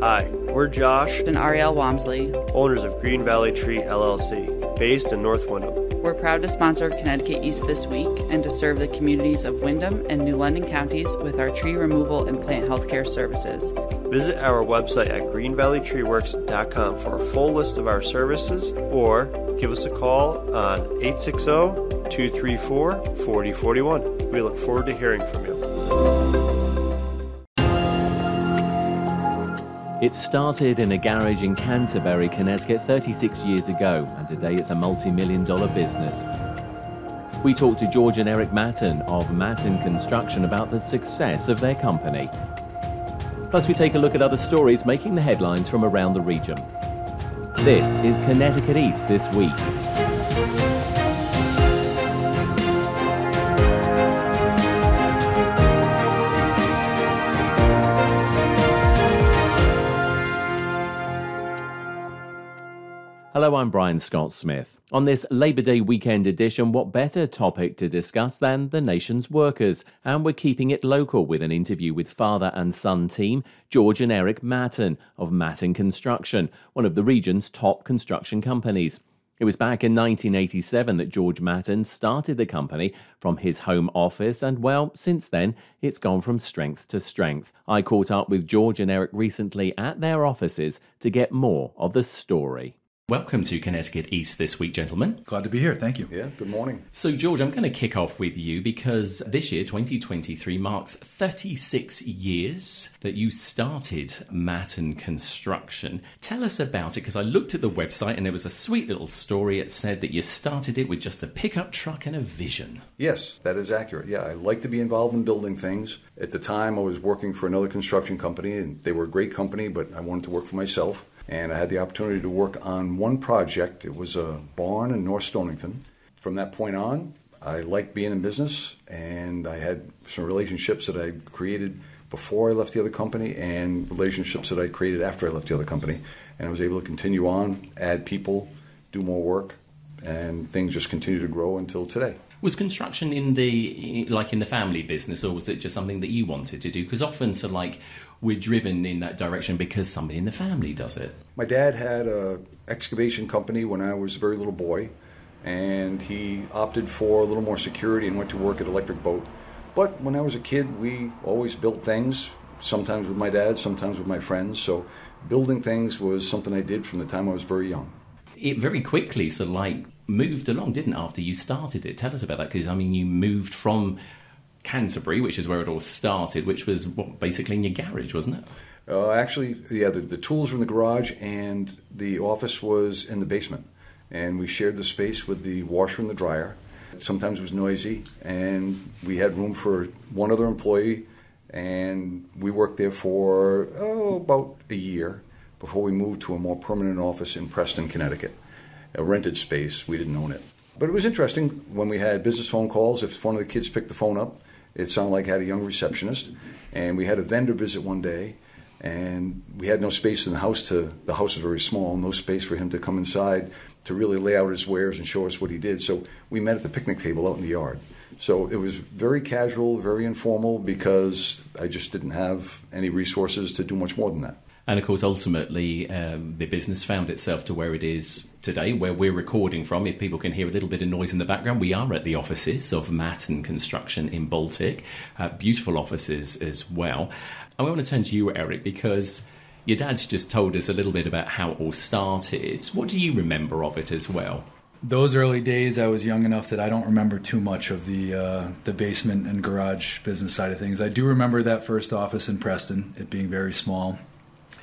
Hi, we're Josh and Ariel Walmsley, owners of Green Valley Tree LLC, based in North Windham. We're proud to sponsor Connecticut East This Week and to serve the communities of Windham and New London counties with our tree removal and plant healthcare services. Visit our website at greenvalleytreeworks.com for a full list of our services, or give us a call on 860-234-4041. We look forward to hearing from you. It started in a garage in Canterbury, Connecticut 36 years ago, and today it's a multi-million-dollar business. We talked to George and Eric Mattern of Mattern Construction about the success of their company. Plus, we take a look at other stories making the headlines from around the region. This is Connecticut East This Week. Hello, I'm Brian Scott Smith. On this Labor Day weekend edition, what better topic to discuss than the nation's workers? And we're keeping it local with an interview with father and son team, George and Eric Mattern of Mattern Construction, one of the region's top construction companies. It was back in 1987 that George Mattern started the company from his home office, and well, since then, it's gone from strength to strength. I caught up with George and Eric recently at their offices to get more of the story. Welcome to Connecticut East This Week, gentlemen. Glad to be here. Thank you. Yeah, good morning. So, George, I'm going to kick off with you because this year, 2023, marks 36 years that you started Mattern Construction. Tell us about it, because I looked at the website and there was a sweet little story. It said that you started it with just a pickup truck and a vision. Yes, that is accurate. Yeah, I like to be involved in building things. At the time, I was working for another construction company, and they were a great company, but I wanted to work for myself. And I had the opportunity to work on one project. It was a barn in North Stonington. From that point on, I liked being in business, and I had some relationships that I created before I left the other company and relationships that I created after I left the other company. And I was able to continue on, add people, do more work, and things just continue to grow until today. Was construction in the family business, or was it just something that you wanted to do? Because often, we're driven in that direction because somebody in the family does it. My dad had an excavation company when I was a very little boy, and he opted for a little more security and went to work at Electric Boat. But when I was a kid, we always built things, sometimes with my dad, sometimes with my friends. So building things was something I did from the time I was very young. It very quickly moved along, didn't it, after you started it? Tell us about that, because, you moved from Canterbury, which is where it all started, which was basically in your garage, wasn't it? The tools were in the garage and the office was in the basement. And we shared the space with the washer and the dryer. Sometimes it was noisy, and we had room for one other employee, and we worked there for about a year before we moved to a more permanent office in Preston, Connecticut. A rented space, we didn't own it. But it was interesting when we had business phone calls. If one of the kids picked the phone up, it sounded like I had a young receptionist. And we had a vendor visit one day, and we had no space in the house. The house was very small, no space for him to come inside to really lay out his wares and show us what he did. So we met at the picnic table out in the yard. So it was very casual, very informal, because I just didn't have any resources to do much more than that. And of course, ultimately, the business found itself to where it is today, where we're recording from. If people can hear a little bit of noise in the background, we are at the offices of Mattern Construction in Baltic. Beautiful offices as well. I want to turn to you, Eric, because your dad's just told us a little bit about how it all started. What do you remember of it as well? Those early days, I was young enough that I don't remember too much of the basement and garage business side of things. I do remember that first office in Preston, it being very small.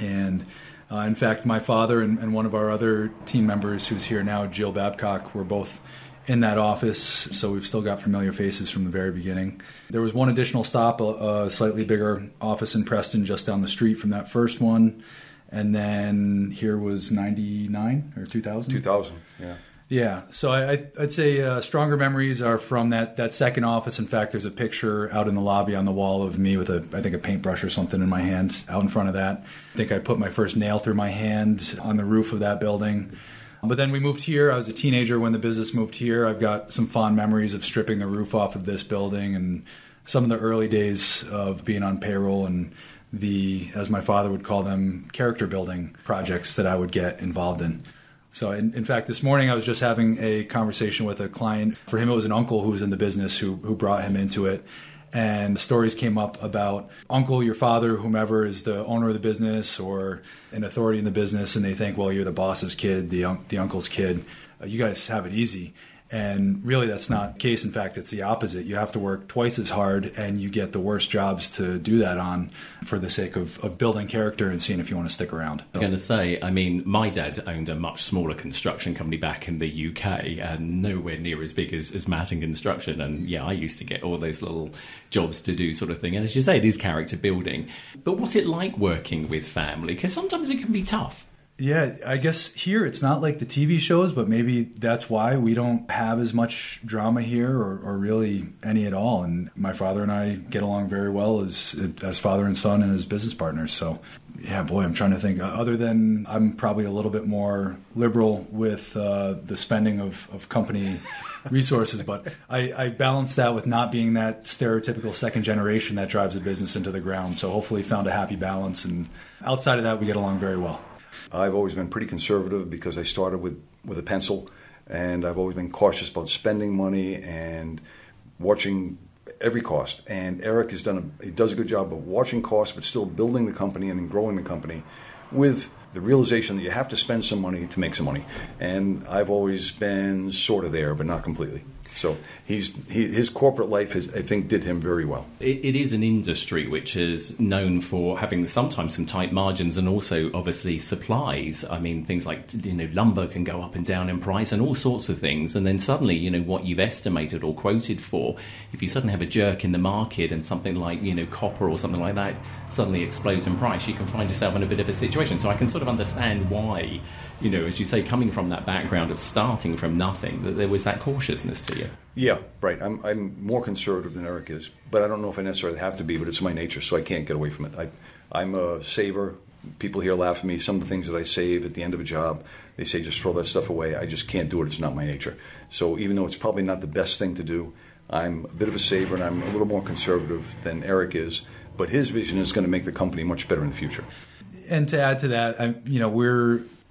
And in fact, my father and one of our other team members who's here now, Jill Babcock, were both in that office, so we've still got familiar faces from the very beginning. There was one additional stop, a slightly bigger office in Preston just down the street from that first one. And then here was 99 or 2000? 2000, yeah. Yeah, so I'd say stronger memories are from that second office. In fact, there's a picture out in the lobby on the wall of me with I think a paintbrush or something in my hand out in front of that. I think I put my first nail through my hand on the roof of that building. But then we moved here. I was a teenager when the business moved here. I've got some fond memories of stripping the roof off of this building and some of the early days of being on payroll and as my father would call them, character building projects that I would get involved in. So in fact, this morning I was just having a conversation with a client. For him, it was an uncle who was in the business who brought him into it. And stories came up about uncle, your father, whomever is the owner of the business or an authority in the business. And they think, well, you're the boss's kid, the uncle's kid. You guys have it easy. And really, that's not the case. In fact, it's the opposite. You have to work twice as hard, and you get the worst jobs to do that on for the sake of building character and seeing if you want to stick around. I was going to say, I mean, my dad owned a much smaller construction company back in the UK, and nowhere near as big as Mattern Construction. And yeah, I used to get all those little jobs to do sort of thing. And as you say, it is character building. But what's it like working with family? Because sometimes it can be tough. Yeah, I guess here it's not like the TV shows, but maybe that's why we don't have as much drama here or really any at all. And my father and I get along very well as father and son and as business partners. So, yeah, boy, I'm trying to think. Other than I'm probably a little bit more liberal with the spending of company resources, but I balance that with not being that stereotypical second generation that drives a business into the ground. So hopefully found a happy balance. And outside of that, we get along very well. I've always been pretty conservative because I started with a pencil, and I've always been cautious about spending money and watching every cost. And Eric he does a good job of watching costs, but still building the company and growing the company with the realization that you have to spend some money to make some money. And I've always been sort of there, but not completely. So his corporate life, I think, did him very well. It is an industry which is known for having sometimes some tight margins and also, obviously, supplies. I mean, things like, lumber can go up and down in price and all sorts of things. And then suddenly, what you've estimated or quoted for, if you suddenly have a jerk in the market and something like, copper or something like that suddenly explodes in price, you can find yourself in a bit of a situation. So I can sort of understand why, as you say, coming from that background of starting from nothing, that there was that cautiousness to you. Yeah, right. I'm more conservative than Eric is, but I don't know if I necessarily have to be, but it's my nature, so I can't get away from it. I'm a saver. People here laugh at me. Some of the things that I save at the end of a job, they say just throw that stuff away. I just can't do it. It's not my nature. So even though it's probably not the best thing to do, I'm a bit of a saver, and I'm a little more conservative than Eric is, but his vision is going to make the company much better in the future. And to add to that,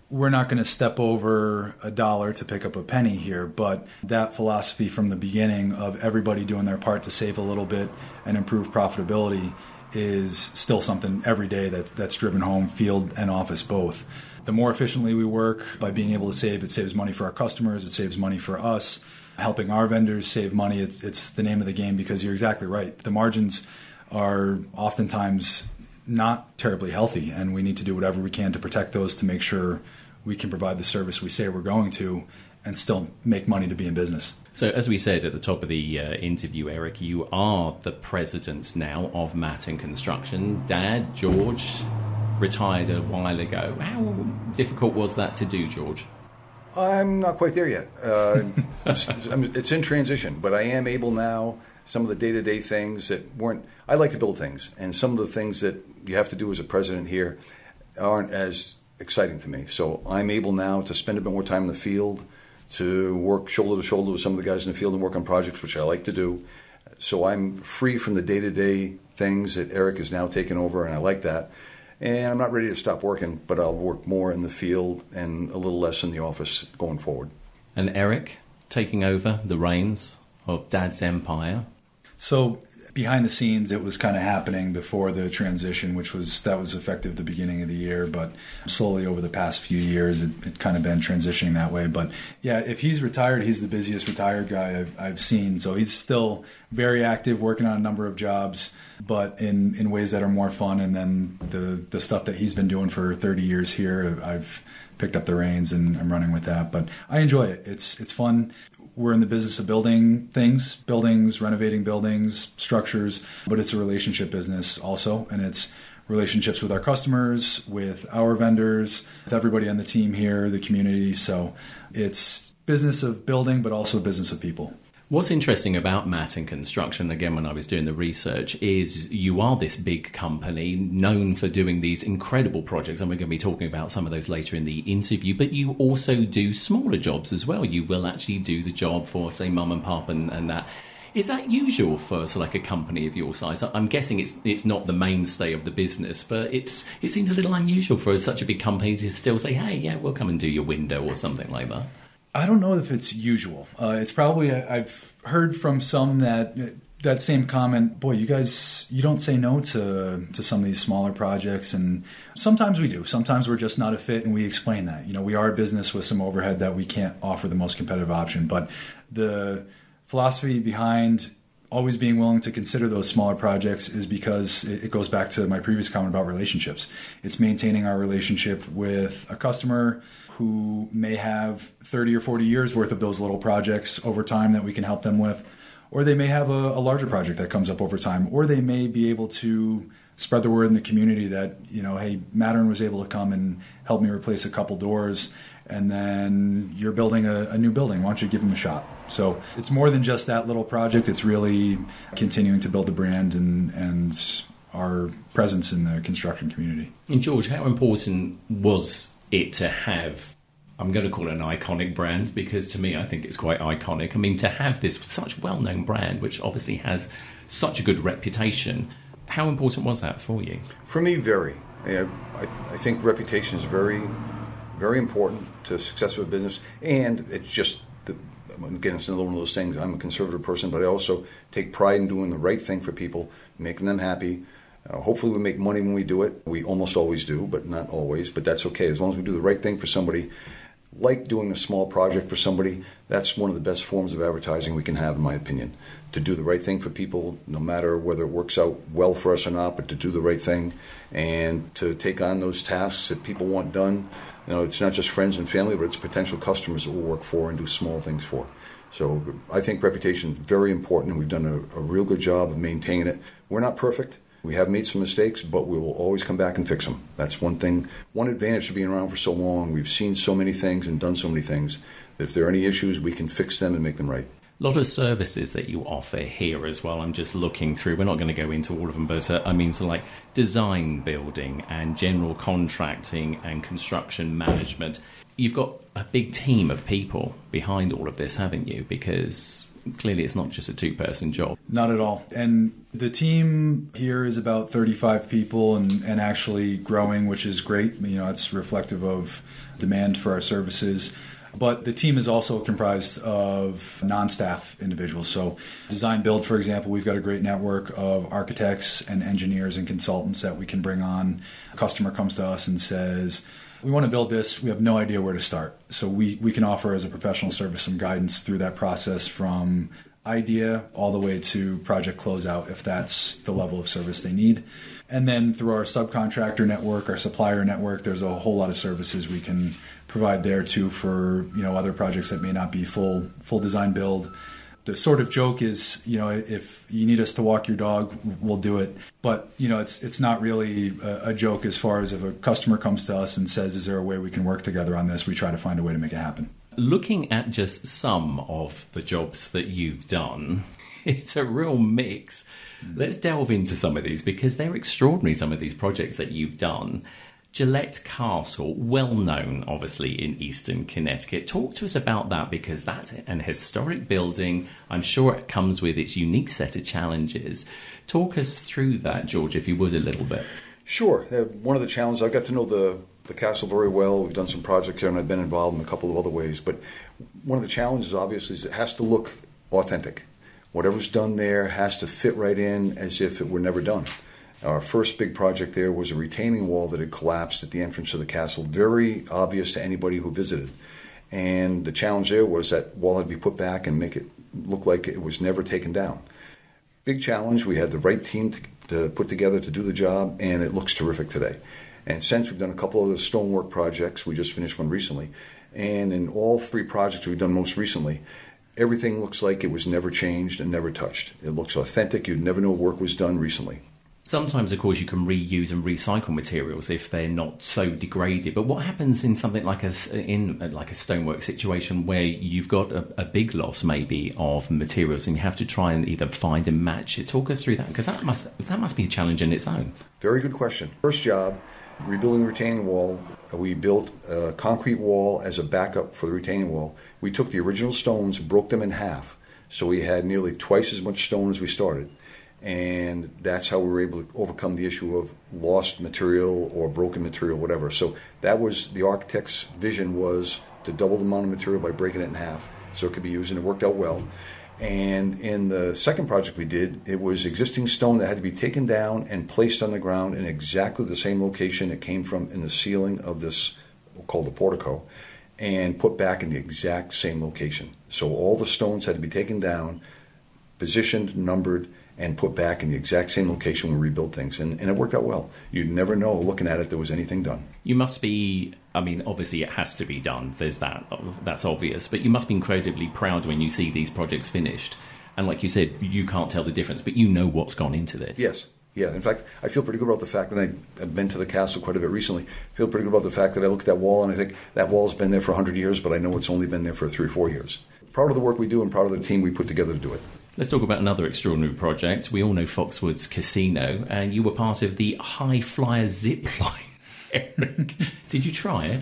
we're not going to step over $1 to pick up a penny here, but that philosophy from the beginning of everybody doing their part to save a little bit and improve profitability is still something every day that's driven home, field and office both. The more efficiently we work by being able to save, it saves money for our customers, it saves money for us, helping our vendors save money. It's the name of the game, because you're exactly right. The margins are oftentimes not terribly healthy, and we need to do whatever we can to protect those to make sure we can provide the service we say we're going to and still make money to be in business. So as we said at the top of the interview, Eric, you are the president now of Mattern Construction. Dad, George, retired a while ago. How difficult was that to do, George? I'm not quite there yet. It's in transition, but I am able now. Some of the day-to-day things that weren't... I like to build things, and some of the things that you have to do as a president here aren't as exciting to me. So I'm able now to spend a bit more time in the field, to work shoulder to shoulder with some of the guys in the field and work on projects, which I like to do. So I'm free from the day-to-day things that Eric has now taken over, and I like that. And I'm not ready to stop working, but I'll work more in the field and a little less in the office going forward. And Eric, taking over the reins of Dad's empire. So behind the scenes, it was kind of happening before the transition, that was effective the beginning of the year, but slowly over the past few years, it kind of been transitioning that way. But yeah, if he's retired, he's the busiest retired guy I've seen. So he's still very active, working on a number of jobs, but in ways that are more fun. And then the stuff that he's been doing for 30 years here, I've picked up the reins and I'm running with that. But I enjoy it. It's fun. We're in the business of building things, buildings, renovating buildings, structures, but it's a relationship business also, and it's relationships with our customers, with our vendors, with everybody on the team here, the community. So it's business of building, but also a business of people. What's interesting about Mattern Construction, again, when I was doing the research, is you are this big company known for doing these incredible projects, and we're going to be talking about some of those later in the interview, but you also do smaller jobs as well. You will actually do the job for, say, mum and pop and that. Is that usual for sort of like a company of your size? I'm guessing it's not the mainstay of the business, but it seems a little unusual for such a big company to still say, hey, yeah, we'll come and do your window or something like that. I don't know if it's usual. It's probably, I've heard from some that same comment, boy, you guys, you don't say no to some of these smaller projects. And sometimes we do. Sometimes we're just not a fit, and we explain that. We are a business with some overhead that we can't offer the most competitive option. But the philosophy behind always being willing to consider those smaller projects is because it goes back to my previous comment about relationships. It's maintaining our relationship with a customer who may have 30 or 40 years worth of those little projects over time that we can help them with. Or they may have a larger project that comes up over time. Or they may be able to spread the word in the community that, hey, Mattern was able to come and help me replace a couple doors. And then you're building a new building. Why don't you give them a shot? So it's more than just that little project. It's really continuing to build the brand and our presence in the construction community. And George, how important was it to have, I'm going to call it an iconic brand, because to me I think it's quite iconic. I mean, to have this such well-known brand, which obviously has such a good reputation, how important was that for you? For me, very. I think reputation is very, very important to success of a business, and it's just, again, it's another one of those things. I'm a conservative person, but I also take pride in doing the right thing for people, making them happy. Hopefully we make money when we do it. We almost always do, but not always. But that's okay. As long as we do the right thing for somebody, like doing a small project for somebody, that's one of the best forms of advertising we can have, in my opinion. To do the right thing for people, no matter whether it works out well for us or not, but to do the right thing and to take on those tasks that people want done. It's not just friends and family, but it's potential customers that we'll work for and do small things for. So I think reputation is very important, and we've done a real good job of maintaining it. We're not perfect. We have made some mistakes, but we will always come back and fix them. That's one thing, one advantage of being around for so long. We've seen so many things and done so many things that if there are any issues, we can fix them and make them right. A lot of services that you offer here as well. I'm just looking through. We're not going to go into all of them, but I mean, so like design building and general contracting and construction management. You've got a big team of people behind all of this, haven't you? Because clearly it's not just a two-person job. Not at all. And the team here is about 35 people and actually growing, which is great. It's reflective of demand for our services. But the team is also comprised of non-staff individuals. So design build, for example, we've got a great network of architects and engineers and consultants that we can bring on. A customer comes to us and says, we want to build this. We have no idea where to start. So we can offer as a professional service some guidance through that process from idea all the way to project closeout if that's the level of service they need. And then through our subcontractor network, our supplier network, there's a whole lot of services we can provide there too for other projects that may not be full design build. The sort of joke is, if you need us to walk your dog, we'll do it. But, it's not really a joke as far as if a customer comes to us and says, is there a way we can work together on this? We try to find a way to make it happen. Looking at just some of the jobs that you've done, it's a real mix. Let's delve into some of these because they're extraordinary, some of these projects that you've done. Gillette Castle, well known, obviously, in eastern Connecticut. Talk to us about that because that's an historic building. I'm sure it comes with its unique set of challenges. Talk us through that, George, if you would, a little bit. Sure. One of the challenges, I've got to know the castle very well. We've done some projects here, and I've been involved in a couple of other ways. But one of the challenges, obviously, is it has to look authentic. Whatever's done there has to fit right in as if it were never done. Our first big project there was a retaining wall that had collapsed at the entrance of the castle, very obvious to anybody who visited. And the challenge there was that wall had to be put back and make it look like it was never taken down. Big challenge. We had the right team to put together to do the job, and it looks terrific today. And since we've done a couple of other stonework projects, we just finished one recently, and in all three projects we've done most recently, everything looks like it was never changed and never touched. It looks authentic. You'd never know work was done recently. Sometimes, of course, you can reuse and recycle materials if they're not so degraded. But what happens in something like a stonework situation where you've got a big loss maybe of materials and you have to try and either find and match it? Talk us through that because that must be a challenge in its own. Very good question. First job, rebuilding the retaining wall. We built a concrete wall as a backup for the retaining wall. We took the original stones, broke them in half, So we had nearly twice as much stone as we started. And that's how we were able to overcome the issue of lost material or broken material, whatever. So that was the architect's vision, was to double the amount of material by breaking it in half so it could be used, and it worked out well. And in the second project we did, it was existing stone that had to be taken down and placed on the ground in exactly the same location it came from in the ceiling of this, called the portico, and put back in the exact same location. So all the stones had to be taken down, positioned, numbered, and put back in the exact same location when we rebuilt things. And it worked out well. You'd never know, looking at it, there was anything done. You must be, I mean, obviously it has to be done. There's that's obvious. But you must be incredibly proud when you see these projects finished. And like you said, you can't tell the difference, but you know what's gone into this. Yes. Yeah. In fact, I feel pretty good about the fact that I've been to the castle quite a bit recently. I feel pretty good about the fact that I look at that wall and I think that wall's been there for 100 years, but I know it's only been there for 3 or 4 years. Proud of the work we do and proud of the team we put together to do it. Let's talk about another extraordinary project. We all know Foxwoods Casino, and you were part of the High Flyer zip line. Eric, did you try it?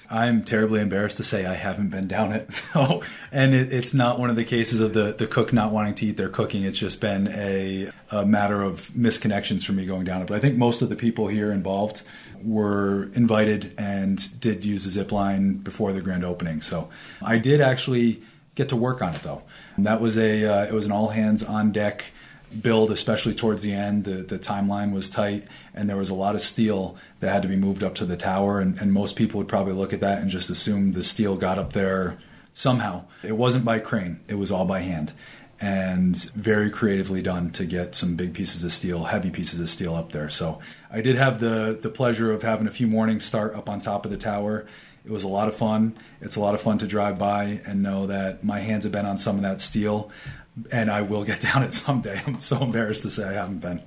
I'm terribly embarrassed to say I haven't been down it. So, and it's not one of the cases of the cook not wanting to eat their cooking. It's just been a matter of misconnections for me going down it. But I think most of the people here involved were invited and did use the zip line before the grand opening. So I did actually get to work on it, though. And that was it was an all hands on deck build, especially towards the end. The timeline was tight, and there was a lot of steel that had to be moved up to the tower, and most people would probably look at that and just assume the steel got up there somehow. It wasn't by crane, it was all by hand, and very creatively done to get some big pieces of steel, heavy pieces of steel up there. So I did have the pleasure of having a few mornings start up on top of the tower. It was a lot of fun. It's a lot of fun to drive by and know that my hands have been on some of that steel, and I will get down it someday. I'm so embarrassed to say I haven't been.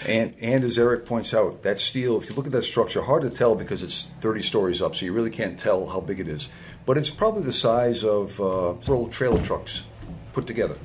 And as Eric points out, that steel, if you look at that structure, hard to tell because it's 30 stories up, so you really can't tell how big it is. But it's probably the size of several trailer trucks put together.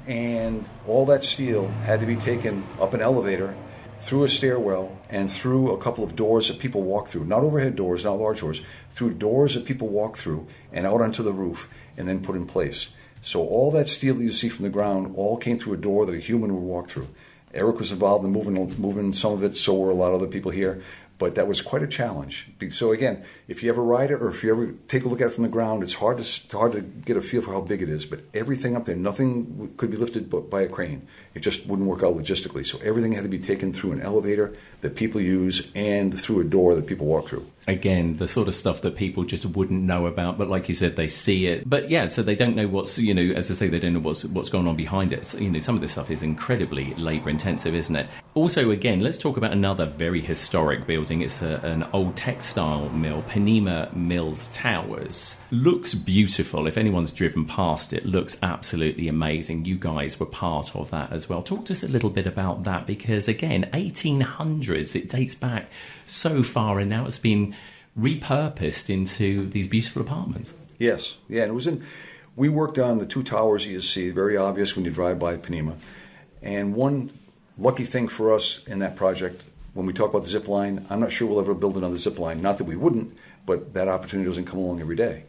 And all that steel had to be taken up an elevator, through a stairwell, and through a couple of doors that people walk through. Not overhead doors, not large doors, through doors that people walk through and out onto the roof and then put in place. So all that steel that you see from the ground all came through a door that a human would walk through. Eric was involved in moving some of it, so were a lot of other people here. But that was quite a challenge. So again, if you ever ride it or if you ever take a look at it from the ground, it's hard to get a feel for how big it is. But everything up there, nothing could be lifted by a crane. It just wouldn't work out logistically. So everything had to be taken through an elevator that people use and through a door that people walk through. Again, the sort of stuff that people just wouldn't know about, but like you said, they see it. But yeah, so they don't know what's, as I say, they don't know what's going on behind it. So, some of this stuff is incredibly labour intensive, isn't it? Also, again, let's talk about another very historic building. It's an old textile mill, Penema Mills Towers. Looks beautiful. If anyone's driven past it, looks absolutely amazing. You guys were part of that as well. Talk to us a little bit about that, because again, 1800s, it dates back so far, and now it's been repurposed into these beautiful apartments. Yes, yeah, and we worked on the 2 towers you see, very obvious when you drive by Penema. And one lucky thing for us in that project, when we talk about the zip line, I'm not sure we'll ever build another zip line. Not that we wouldn't, but that opportunity doesn't come along every day.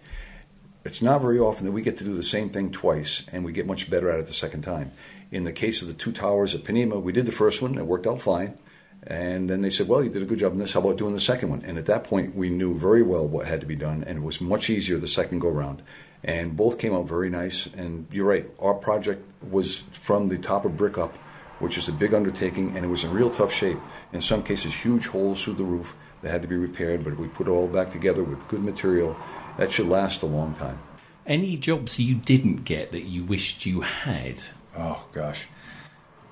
It's not very often that we get to do the same thing twice and we get much better at it the second time. In the case of the 2 towers at Penema, we did the first one, it worked out fine. And then they said, well, you did a good job on this, how about doing the second one? And at that point, we knew very well what had to be done, and it was much easier the second go-round. And both came out very nice, and you're right, our project was from the top of brick up, which is a big undertaking, and it was in real tough shape. In some cases, huge holes through the roof that had to be repaired, but we put it all back together with good material. That should last a long time. Any jobs you didn't get that you wished you had? Oh, gosh.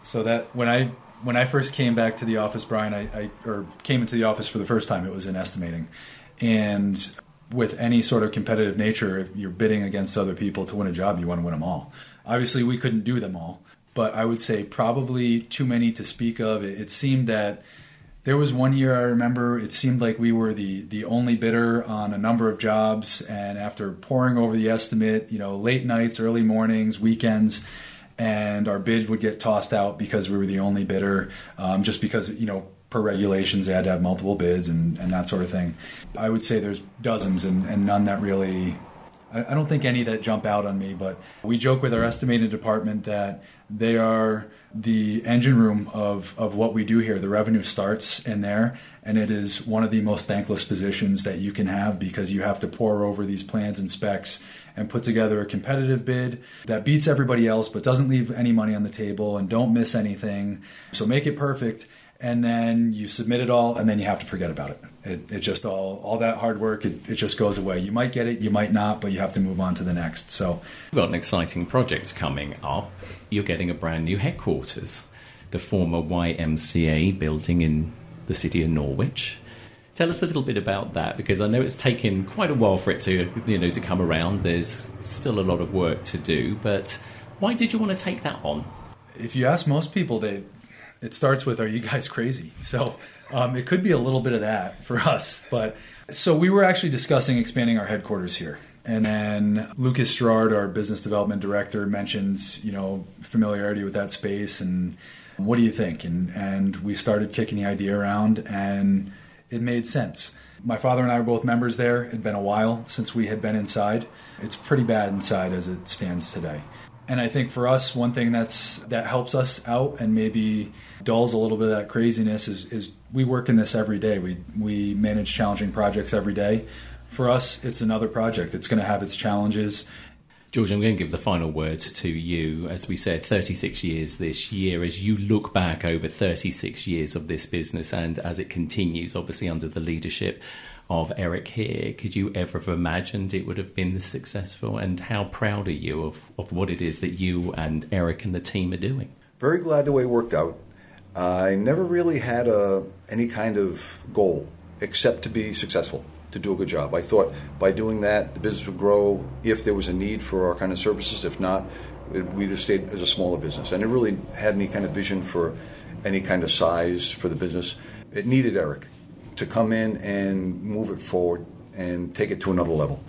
So that when I first came back to the office, Brian, I came into the office for the first time, it was in estimating. And with any sort of competitive nature, if you're bidding against other people to win a job, you want to win them all. Obviously, we couldn't do them all, but I would say probably too many to speak of. It seemed that there was one year I remember it seemed like we were the only bidder on a number of jobs, and after poring over the estimate, late nights, early mornings, weekends, and our bid would get tossed out because we were the only bidder, just because, per regulations, they had to have multiple bids and that sort of thing. I would say there's dozens and none that really I don't think any that jump out on me, but we joke with our estimating department that they are the engine room of what we do here. The revenue starts in there, and it is one of the most thankless positions that you can have because you have to pore over these plans and specs and put together a competitive bid that beats everybody else but doesn't leave any money on the table and don't miss anything. So make it perfect, and then you submit it all, and then you have to forget about it. It just all that hard work, it just goes away. You might get it, you might not, but you have to move on to the next. So we've got an exciting project coming up. You're getting a brand new headquarters, the former YMCA building in the city of Norwich. Tell us a little bit about that, because I know it's taken quite a while for it to, to come around. There's still a lot of work to do, but why did you want to take that on? If you ask most people, it starts with, are you guys crazy? So it could be a little bit of that for us. But so we were actually discussing expanding our headquarters here. And then Lucas Gerard, our business development director, mentions, familiarity with that space. And what do you think? And we started kicking the idea around, and it made sense. My father and I were both members there. It had been a while since we had been inside. It's pretty bad inside as it stands today. And I think for us, one thing that helps us out and maybe dulls a little bit of that craziness is we work in this every day. We manage challenging projects every day. For us, it's another project. It's going to have its challenges. George, I'm going to give the final word to you. As we said, 36 years this year. As you look back over 36 years of this business and as it continues, obviously under the leadership of Eric here, could you ever have imagined it would have been this successful? And how proud are you of what it is that you and Eric and the team are doing? Very glad the way it worked out. I never really had any kind of goal except to be successful, to do a good job. I thought by doing that, the business would grow if there was a need for our kind of services. If not, we'd have stayed as a smaller business. And it really had any kind of vision for any kind of size for the business. It needed Eric to come in and move it forward and take it to another level.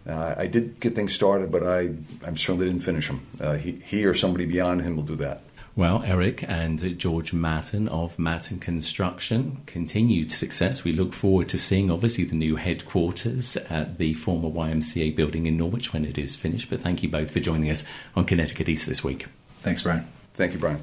I did get things started, but I certainly didn't finish them. He or somebody beyond him will do that. Well, Eric and George Mattern of Mattern Construction, continued success. We look forward to seeing, obviously, the new headquarters at the former YMCA building in Norwich when it is finished. But thank you both for joining us on Connecticut East this week. Thanks, Brian. Thank you, Brian.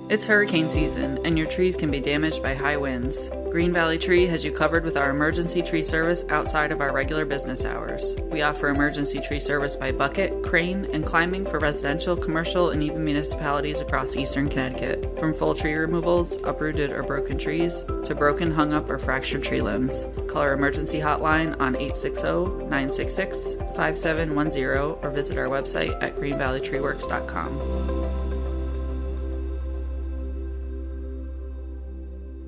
It's hurricane season, and your trees can be damaged by high winds. Green Valley Tree has you covered with our emergency tree service outside of our regular business hours. We offer emergency tree service by bucket, crane, and climbing for residential, commercial, and even municipalities across eastern Connecticut. From full tree removals, uprooted or broken trees, to broken, hung up, or fractured tree limbs. Call our emergency hotline on 860-966-5710 or visit our website at greenvalleytreeworks.com.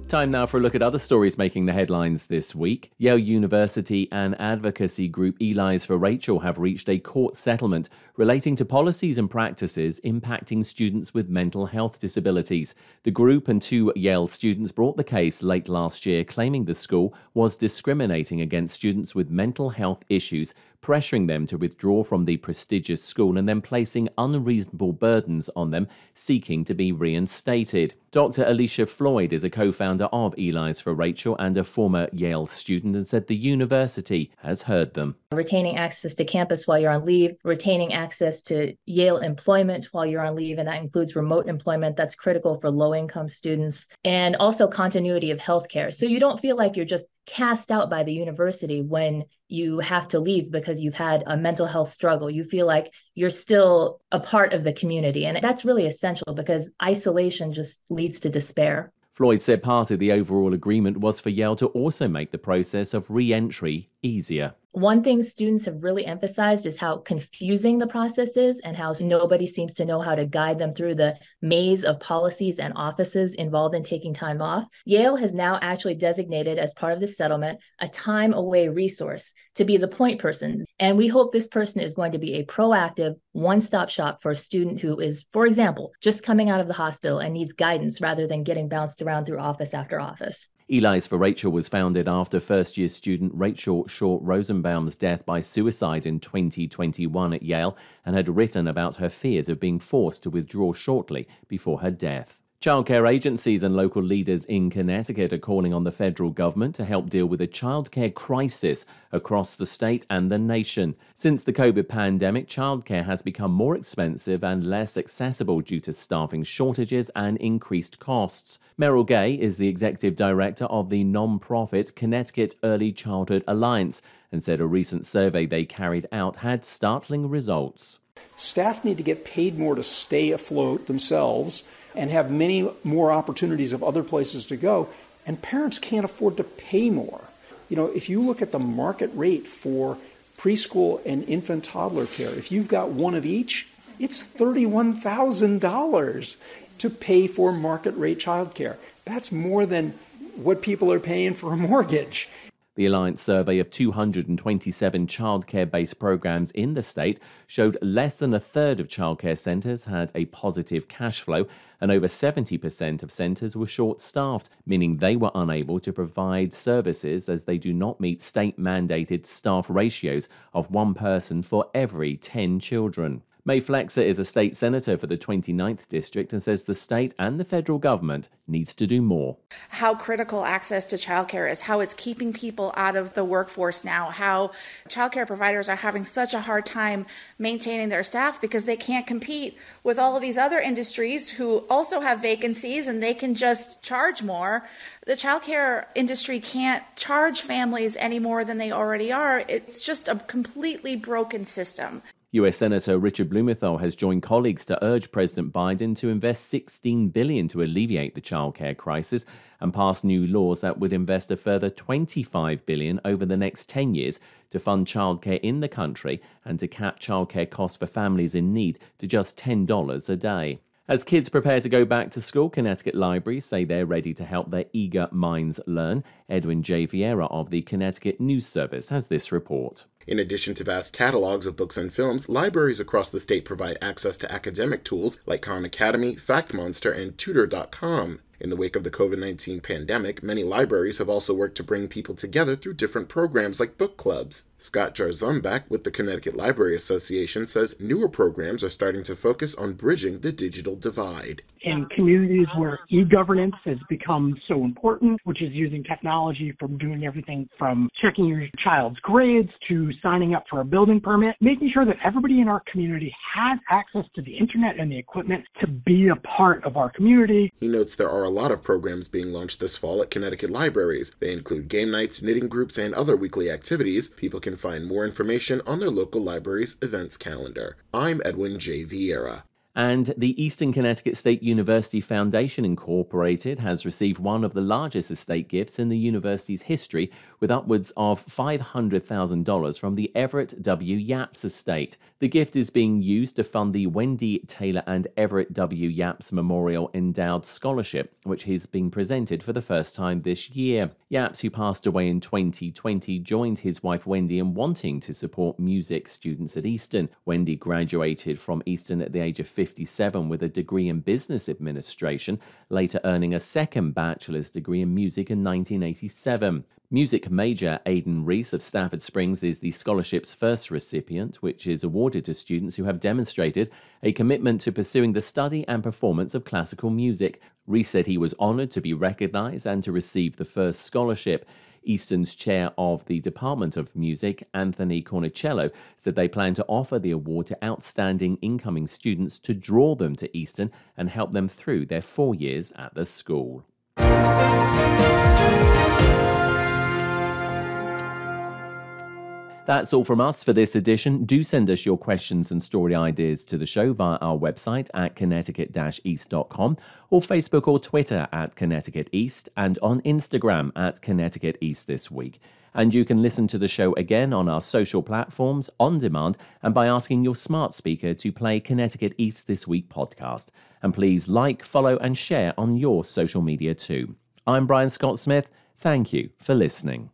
Time now for a look at other stories making the headlines this week. Yale University and advocacy group Eli's for Rachel have reached a court settlement relating to policies and practices impacting students with mental health disabilities. The group and two Yale students brought the case late last year, claiming the school was discriminating against students with mental health issues, pressuring them to withdraw from the prestigious school and then placing unreasonable burdens on them, seeking to be reinstated. Dr. Alicia Floyd is a co-founder of Eli's for Rachel and a former Yale student, and said the university has heard them. Retaining access to campus while you're on leave, retaining access to Yale employment while you're on leave, and that includes remote employment. That's critical for low-income students, and also continuity of healthcare. So you don't feel like you're just cast out by the university when you have to leave because you've had a mental health struggle. You feel like you're still a part of the community. And that's really essential because isolation just leads to despair. Floyd said part of the overall agreement was for Yale to also make the process of re-entry easier. One thing students have really emphasized is how confusing the process is and how nobody seems to know how to guide them through the maze of policies and offices involved in taking time off. Yale has now actually designated, as part of the settlement, a time away resource to be the point person. And we hope this person is going to be a proactive one-stop shop for a student who is, for example, just coming out of the hospital and needs guidance rather than getting bounced around through office after office. Eli's for Rachel was founded after first-year student Rachel Short-Rosenbaum's death by suicide in 2021 at Yale, and had written about her fears of being forced to withdraw shortly before her death. Childcare agencies and local leaders in Connecticut are calling on the federal government to help deal with a childcare crisis across the state and the nation. Since the COVID pandemic, childcare has become more expensive and less accessible due to staffing shortages and increased costs. Meryl Gay is the executive director of the non-profit Connecticut Early Childhood Alliance and said a recent survey they carried out had startling results. Staff need to get paid more to stay afloat themselves and have many more opportunities of other places to go, and parents can't afford to pay more. If you look at the market rate for preschool and infant toddler care, if you've got one of each, it's $31,000 to pay for market rate childcare. That's more than what people are paying for a mortgage. The Alliance survey of 227 childcare-based programs in the state showed less than a third of childcare centres had a positive cash flow, and over 70% of centres were short-staffed, meaning they were unable to provide services as they do not meet state-mandated staff ratios of one person for every 10 children. May Flexer is a state senator for the 29th district and says the state and the federal government needs to do more. How critical access to childcare is, how it's keeping people out of the workforce now, how childcare providers are having such a hard time maintaining their staff because they can't compete with all of these other industries who also have vacancies and they can just charge more. The childcare industry can't charge families any more than they already are. It's just a completely broken system. U.S. Senator Richard Blumenthal has joined colleagues to urge President Biden to invest $16 billion to alleviate the childcare crisis and pass new laws that would invest a further $25 billion over the next 10 years to fund childcare in the country and to cap childcare costs for families in need to just $10 a day. As kids prepare to go back to school, Connecticut libraries say they're ready to help their eager minds learn. Edwin J. Vieira of the Connecticut News Service has this report. In addition to vast catalogs of books and films, libraries across the state provide access to academic tools like Khan Academy, FactMonster, and Tutor.com. In the wake of the COVID-19 pandemic, many libraries have also worked to bring people together through different programs like book clubs. Scott Jarzumbach with the Connecticut Library Association says newer programs are starting to focus on bridging the digital divide. In communities where e-governance has become so important, which is using technology from doing everything from checking your child's grades to signing up for a building permit, making sure that everybody in our community has access to the internet and the equipment to be a part of our community. He notes there are a lot of programs being launched this fall at Connecticut libraries. They include game nights, knitting groups, and other weekly activities. People can find more information on their local library's events calendar. I'm Edwin J. Vieira. And the Eastern Connecticut State University Foundation Incorporated has received one of the largest estate gifts in the university's history, with upwards of $500,000 from the Everett W. Yapps estate. The gift is being used to fund the Wendy Taylor and Everett W. Yapps Memorial Endowed Scholarship, which is being presented for the first time this year. Yapps, who passed away in 2020, joined his wife Wendy in wanting to support music students at Eastern. Wendy graduated from Eastern at the age of 57 with a degree in business administration, later earning a second bachelor's degree in music in 1987. Music major Aidan Reese of Stafford Springs is the scholarship's first recipient, which is awarded to students who have demonstrated a commitment to pursuing the study and performance of classical music. Reese said he was honored to be recognized and to receive the first scholarship. Eastern's chair of the Department of Music, Anthony Cornicello, said they plan to offer the award to outstanding incoming students to draw them to Eastern and help them through their 4 years at the school. That's all from us for this edition. Do send us your questions and story ideas to the show via our website at connecticut-east.com or Facebook or Twitter at Connecticut East and on Instagram at Connecticut East This Week. And you can listen to the show again on our social platforms, on demand, and by asking your smart speaker to play Connecticut East This Week podcast. And please like, follow, and share on your social media too. I'm Brian Scott Smith. Thank you for listening.